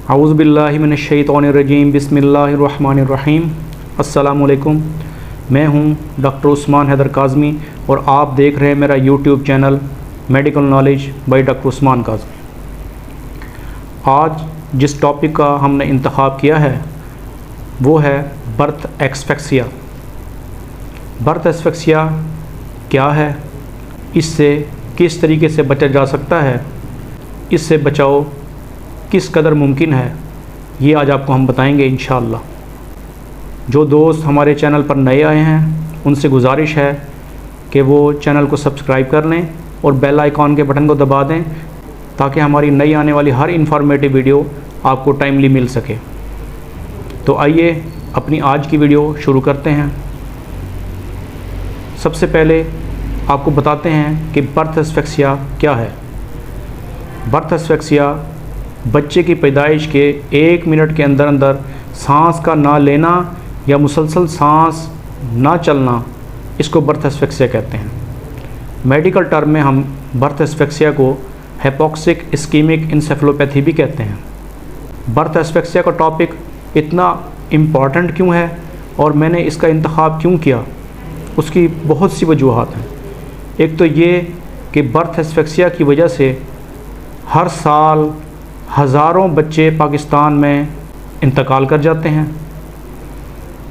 औज़ुबिल्लाहि मिनश्शैतानिर्रजीम बिस्मिल्लाहिर्रहमानिर्रहीम। अस्सलामुअलैकुम। मैं हूं डॉक्टर उस्मान हैदर काज़मी और आप देख रहे हैं मेरा YouTube channel medical knowledge by doctor Usman Kazmi. आज जिस टॉपिक का हमने इंतखाब किया है वो है बर्थ एस्फिक्सिया। बर्थ एस्फिक्सिया क्या है, इससे किस तरीके से बचा जा सकता है, इससे बचाव किस कदर मुमकिन है, ये आज आपको हम बताएंगे इंशाअल्लाह। जो दोस्त हमारे चैनल पर नए आए हैं उनसे गुजारिश है कि वो चैनल को सब्सक्राइब कर लें और बेल आइकॉन के बटन को दबा दें ताकि हमारी नई आने वाली हर इन्फॉर्मेटिव वीडियो आपको टाइमली मिल सके। तो आइए अपनी आज की वीडियो शुरू करते हैं। सबसे पहले आपको बताते हैं कि बर्थ एस्फिक्सिया क्या है। बर्थ एस्फिक्सिया बच्चे की पैदाइश के 1 मिनट के अंदर अंदर सांस का ना लेना या मुसलसल सांस ना चलना, इसको बर्थ एस्फिक्सिया कहते हैं। मेडिकल टर्म में हम बर्थ एस्फिक्सिया को हाइपोक्सिक इस्कीमिक इंसेफेलोपैथी भी कहते हैं। बर्थ एस्फिक्सिया का टॉपिक इतना इम्पॉर्टेंट क्यों है और मैंने इसका इंतखाब क्यों किया, उसकी बहुत सी वजूहात हैं। एक तो ये कि बर्थ एस्फिक्सिया की वजह से हर साल हज़ारों बच्चे पाकिस्तान में इंतकाल कर जाते हैं।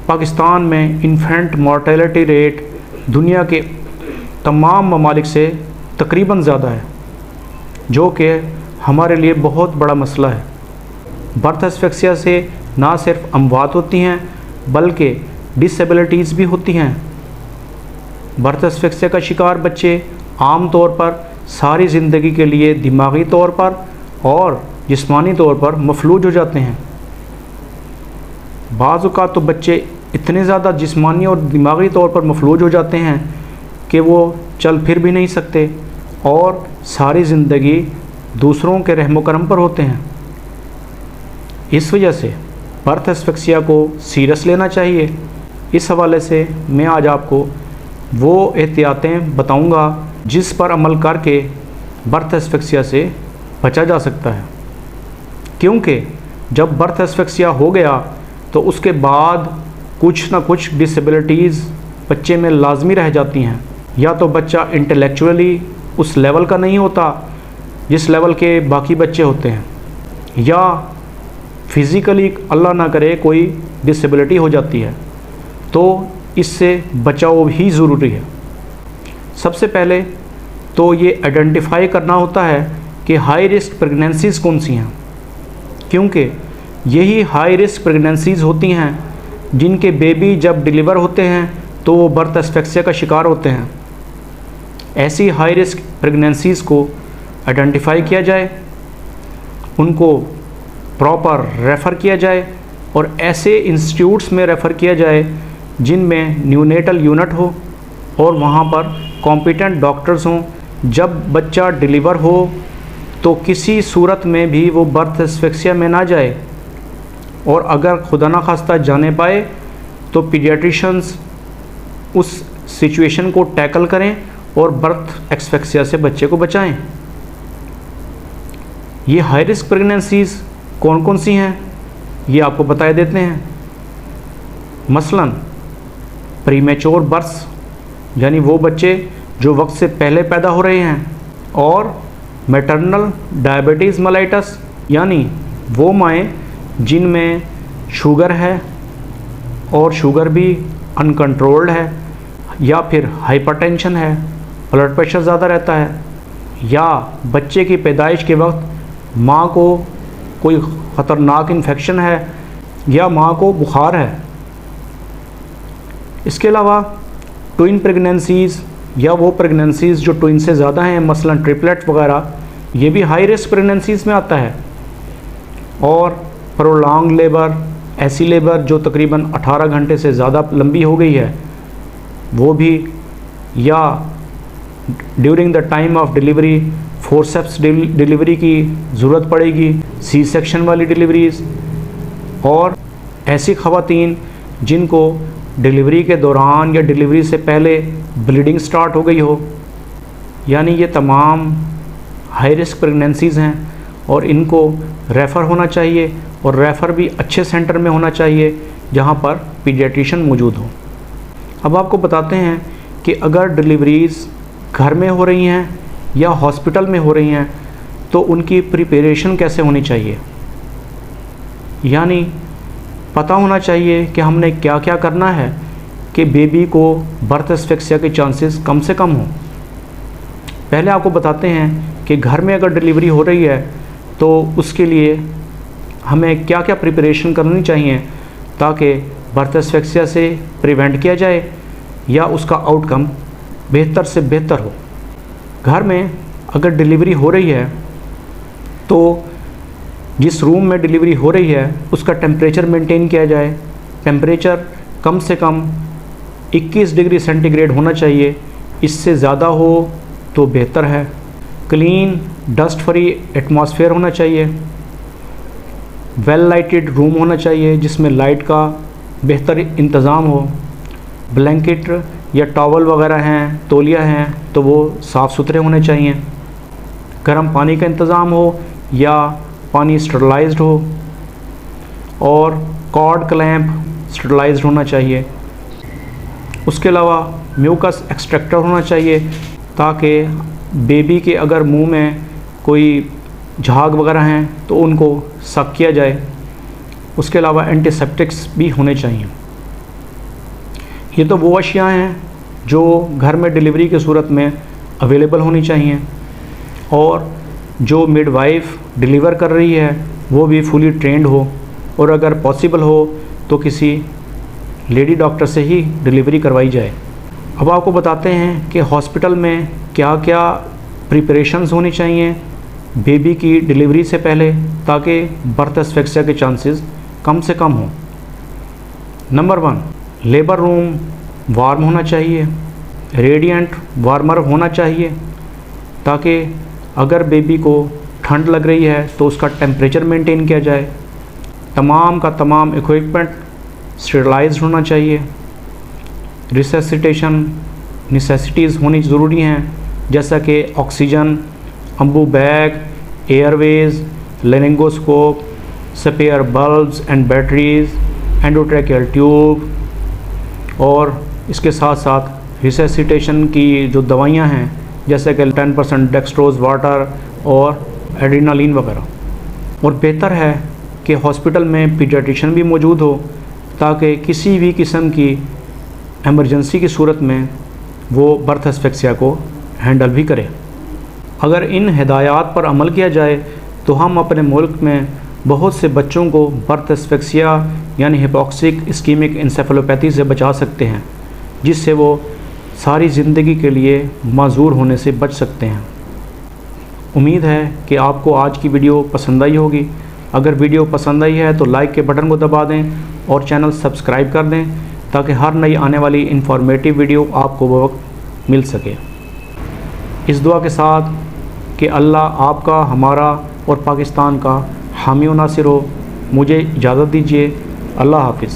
पाकिस्तान में इन्फेंट मोर्टेलिटी रेट दुनिया के तमाम ममालिक से तकरीबन ज़्यादा है, जो कि हमारे लिए बहुत बड़ा मसला है। बर्थ एस्फिक्सिया से ना सिर्फ अमवात होती हैं बल्कि डिसेबिलिटीज़ भी होती हैं। बर्थ एस्फिक्सिया का शिकार बच्चे आम तौर पर सारी ज़िंदगी के लिए दिमागी तौर पर और जिस्मानी तौर पर मफलूज हो जाते हैं। बाज़ औक़ात तो बच्चे इतने ज़्यादा जिस्मानी और दिमागी तौर पर मफलूज हो जाते हैं कि वो चल फिर भी नहीं सकते और सारी ज़िंदगी दूसरों के रहमो करम पर होते हैं। इस वजह से बर्थ एस्फिक्सिया को सीरियस लेना चाहिए। इस हवाले से मैं आज आपको वो एहतियातें बताऊंगा जिस पर अमल करके बर्थ एस्फिक्सिया से बचा जा सकता है। क्योंकि जब बर्थ एस्फिक्सिया हो गया तो उसके बाद कुछ ना कुछ डिसेबिलिटीज़ बच्चे में लाजमी रह जाती हैं। या तो बच्चा इंटेलेक्चुअली उस लेवल का नहीं होता जिस लेवल के बाकी बच्चे होते हैं, या फिज़िकली अल्लाह ना करे कोई डिसेबिलिटी हो जाती है। तो इससे बचाव भी ज़रूरी है। सबसे पहले तो ये आइडेंटिफाई करना होता है कि हाई रिस्क प्रेगनेंसीज़ कौन सी हैं, क्योंकि यही हाई रिस्क प्रेगनेंसीज़ होती हैं जिनके बेबी जब डिलीवर होते हैं तो वो बर्थ एस्फिक्सिया का शिकार होते हैं। ऐसी हाई रिस्क प्रेगनेंसीज़ को आइडेंटिफाई किया जाए, उनको प्रॉपर रेफ़र किया जाए और ऐसे इंस्टीट्यूट्स में रेफ़र किया जाए जिनमें न्यूनेटल यूनिट हो और वहाँ पर कॉम्पिटेंट डॉक्टर्स हों। जब बच्चा डिलीवर हो तो किसी सूरत में भी वो बर्थ एस्फिक्सिया में ना जाए, और अगर खुदा ना खास्ता जाने पाए तो पीडियाट्रिशन्स उस सिचुएशन को टैकल करें और बर्थ एस्फिक्सिया से बच्चे को बचाएं। ये हाई रिस्क प्रेगनेंसीज़ कौन कौन सी हैं ये आपको बता देते हैं। मसलन प्रीमेच्योर बर्थ, यानी वो बच्चे जो वक्त से पहले पैदा हो रहे हैं, और मैटरनल डायबिटीज़ मेलाइटस, यानी वो माएँ जिनमें शुगर है और शुगर भी अनकंट्रोल्ड है, या फिर हाइपरटेंशन है, ब्लड प्रेशर ज़्यादा रहता है, या बच्चे की पैदाइश के वक्त माँ को कोई ख़तरनाक इन्फेक्शन है या माँ को बुखार है। इसके अलावा ट्विन प्रेगनेंसीज़ या वो प्रेगनेंसीज़ जो ट्विन से ज़्यादा हैं, मसलन ट्रिपलेट वगैरह, ये भी हाई रिस्क प्रेगनेंसीज़ में आता है। और प्रोलॉन्ग लेबर, ऐसी लेबर जो तकरीबन 18 घंटे से ज़्यादा लंबी हो गई है, वो भी, या during the time of delivery forceps delivery की ज़रूरत पड़ेगी, सी सेक्शन वाली डिलीवरीज़, और ऐसी ख़वातीन जिनको डिलीवरी के दौरान या डिलीवरी से पहले ब्लीडिंग स्टार्ट हो गई हो, यानी ये तमाम हाई रिस्क प्रेगनेंसीज़ हैं। और इनको रेफ़र होना चाहिए, और रेफ़र भी अच्छे सेंटर में होना चाहिए जहाँ पर पीडियाट्रिशियन मौजूद हो। अब आपको बताते हैं कि अगर डिलीवरीज़ घर में हो रही हैं या हॉस्पिटल में हो रही हैं तो उनकी प्रिपरेशन कैसे होनी चाहिए, यानी पता होना चाहिए कि हमने क्या क्या करना है कि बेबी को बर्थ एस्फिक्सिया के चांसेस कम से कम हों। पहले आपको बताते हैं कि घर में अगर डिलीवरी हो रही है तो उसके लिए हमें क्या क्या प्रिपरेशन करनी चाहिए ताकि बर्थ एस्फिक्सिया से प्रिवेंट किया जाए या उसका आउटकम बेहतर से बेहतर हो। घर में अगर डिलीवरी हो रही है तो जिस रूम में डिलीवरी हो रही है उसका टेम्परेचर मेंटेन किया जाए। टेम्परेचर कम से कम 21 डिग्री सेंटीग्रेड होना चाहिए, इससे ज़्यादा हो तो बेहतर है। क्लीन डस्ट फ्री एटमॉस्फेयर होना चाहिए। वेल लाइटेड रूम होना चाहिए जिसमें लाइट का बेहतर इंतज़ाम हो। ब्लैंकेट या टॉवल वगैरह हैं, तौलिया हैं, तो वो साफ़ सुथरे होने चाहिए। गर्म पानी का इंतज़ाम हो या पानी स्टरलाइज्ड हो, और कॉर्ड क्लैंप स्टरलाइज्ड होना चाहिए। उसके अलावा म्यूकस एक्सट्रैक्टर होना चाहिए ताकि बेबी के अगर मुंह में कोई झाग वगैरह हैं तो उनको सक किया जाए। उसके अलावा एंटीसेप्टिक्स भी होने चाहिए। ये तो वो अशियाँ हैं जो घर में डिलीवरी की सूरत में अवेलेबल होनी चाहिए, और जो मिडवाइफ डिलीवर कर रही है वो भी फुली ट्रेंड हो, और अगर पॉसिबल हो तो किसी लेडी डॉक्टर से ही डिलीवरी करवाई जाए। अब आपको बताते हैं कि हॉस्पिटल में क्या क्या प्रिपरेशंस होनी चाहिए बेबी की डिलीवरी से पहले ताकि बर्थ एस्फिक्सिया के चांसेस कम से कम हों। नंबर 1, लेबर रूम वार्म होना चाहिए, रेडिएंट वार्मर होना चाहिए ताकि अगर बेबी को ठंड लग रही है तो उसका टेम्परेचर मेंटेन किया जाए। तमाम का तमाम इक्विपमेंट स्टेरलाइज्ड होना चाहिए। रिसेसिटेशन नेसेसिटीज़ होनी ज़रूरी हैं जैसा कि oxygen, Ambu bag, airways, laryngoscope, spare bulbs and batteries, endotracheal tube, और इसके साथ साथ रिसेसिटेशन की जो दवाइयां हैं जैसे कि 10% डेक्सट्रोज वाटर और एड्रेनालिन वगैरह। और बेहतर है कि हॉस्पिटल में पीडियाट्रिशियन भी मौजूद हो ताकि किसी भी किस्म की इमरजेंसी की सूरत में वो बर्थ एस्फिक्सिया को हैंडल भी करे। अगर इन हिदायत पर अमल किया जाए तो हम अपने मुल्क में बहुत से बच्चों को बर्थ एस्फिक्सिया यानी हिपोक्सिक इस्कीमिक इंसेफेलोपैथी से बचा सकते हैं, जिससे वो सारी ज़िंदगी के लिए माजूर होने से बच सकते हैं। उम्मीद है कि आपको आज की वीडियो पसंद आई होगी। अगर वीडियो पसंद आई है तो लाइक के बटन को दबा दें और चैनल सब्सक्राइब कर दें ताकि हर नई आने वाली इन्फॉर्मेटिव वीडियो आपको वक्त मिल सके। इस दुआ के साथ कि अल्लाह आपका, हमारा और पाकिस्तान का हामी व नासिर हो। मुझे इजाज़त दीजिए। अल्लाह हाफ़िज़।